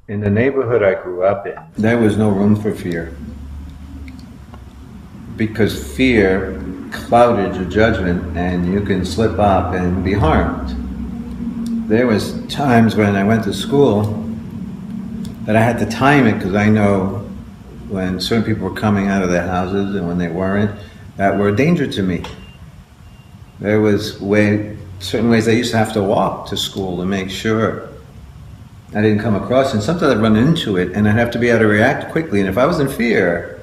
In the neighborhood I grew up in, there was no room for fear because fear clouded your judgment and you can slip up and be harmed. There was times when I went to school that I had to time it because I know when certain people were coming out of their houses and when they weren't, that were a danger to me. There was certain ways I used to have to walk to school to make sure I didn't come across, and sometimes I'd run into it and I'd have to be able to react quickly. And if I was in fear,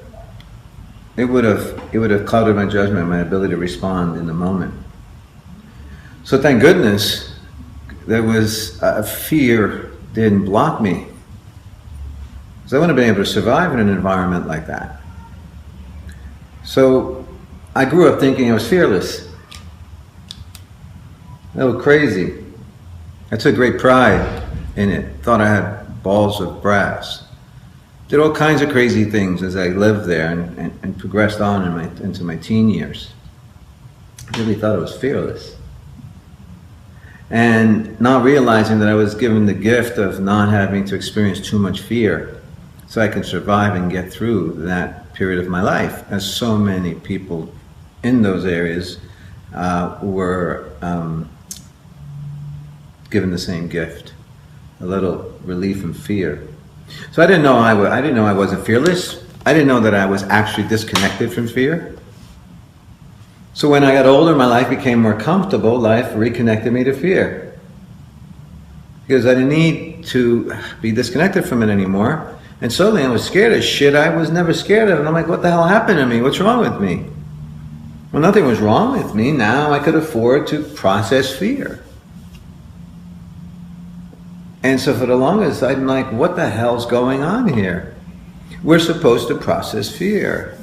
it would have clouded my judgment, my ability to respond in the moment. So thank goodness there was fear didn't block me, because I wouldn't have been able to survive in an environment like that. So I grew up thinking I was fearless. That was crazy. I took great pride in it. Thought I had balls of brass. Did all kinds of crazy things as I lived there and progressed on into my teen years. I really thought I was fearless. And not realizing that I was given the gift of not having to experience too much fear so I could survive and get through that period of my life, as so many people in those areas were given the same gift. A little relief and fear. So I didn't know I wasn't fearless. I didn't know that I was actually disconnected from fear. So when I got older, my life became more comfortable. Life reconnected me to fear, because I didn't need to be disconnected from it anymore. And suddenly I was scared of shit I was never scared of. And I'm like, what the hell happened to me? What's wrong with me? Well, nothing was wrong with me. Now I could afford to process fear. And so for the longest, I'm like, what the hell's going on here? We're supposed to process fear.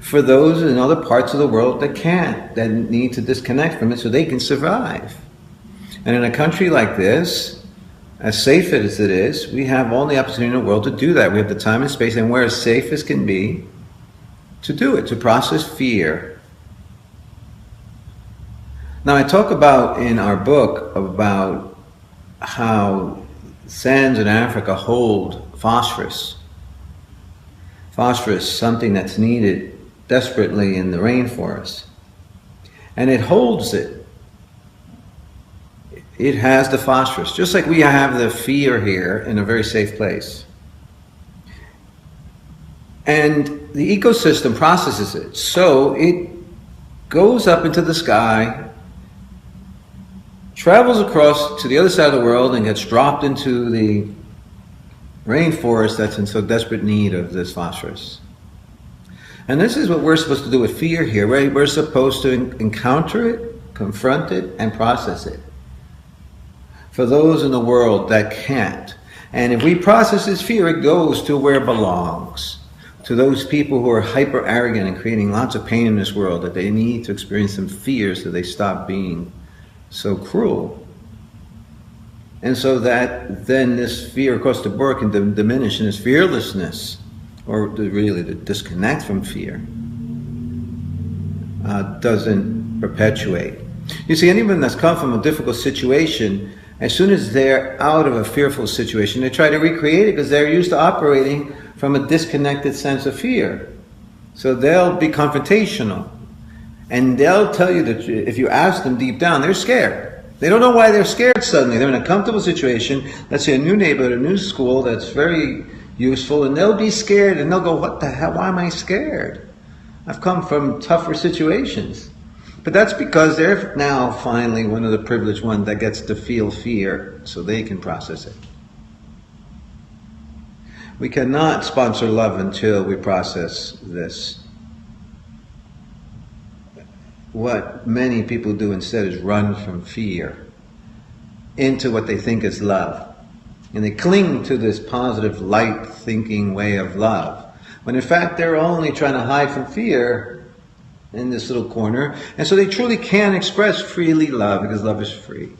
For those in other parts of the world that can't, that need to disconnect from it so they can survive. And in a country like this, as safe as it is, we have all the opportunity in the world to do that. We have the time and space, and we're as safe as can be to do it, to process fear. Now I talk about in our book about how sands in Africa hold phosphorus. Phosphorus, something that's needed desperately in the rainforest. And it holds it. It has the phosphorus, just like we have the fear here in a very safe place. And the ecosystem processes it. So it goes up into the sky, travels across to the other side of the world, and gets dropped into the rainforest that's in so desperate need of this phosphorus. And this is what we're supposed to do with fear here. We're supposed to encounter it, confront it, and process it. For those in the world that can't. And if we process this fear, it goes to where it belongs. To those people who are hyper arrogant and creating lots of pain in this world, that they need to experience some fear so they stop being so cruel. And so that then this fear across the board can diminish, and this fearlessness, or really the disconnect from fear, doesn't perpetuate. You see, anyone that's come from a difficult situation, as soon as they're out of a fearful situation, they try to recreate it because they're used to operating from a disconnected sense of fear. So they'll be confrontational. And they'll tell you that if you ask them deep down, they're scared. They don't know why they're scared suddenly. They're in a comfortable situation, let's say a new neighborhood, a new school that's very useful, and they'll be scared and they'll go, what the hell, why am I scared? I've come from tougher situations. But that's because they're now finally one of the privileged ones that gets to feel fear so they can process it. We cannot sponsor love until we process this. What many people do instead is run from fear into what they think is love. And they cling to this positive, light thinking way of love, when in fact they're only trying to hide from fear in this little corner. And so they truly can express freely love, because love is free.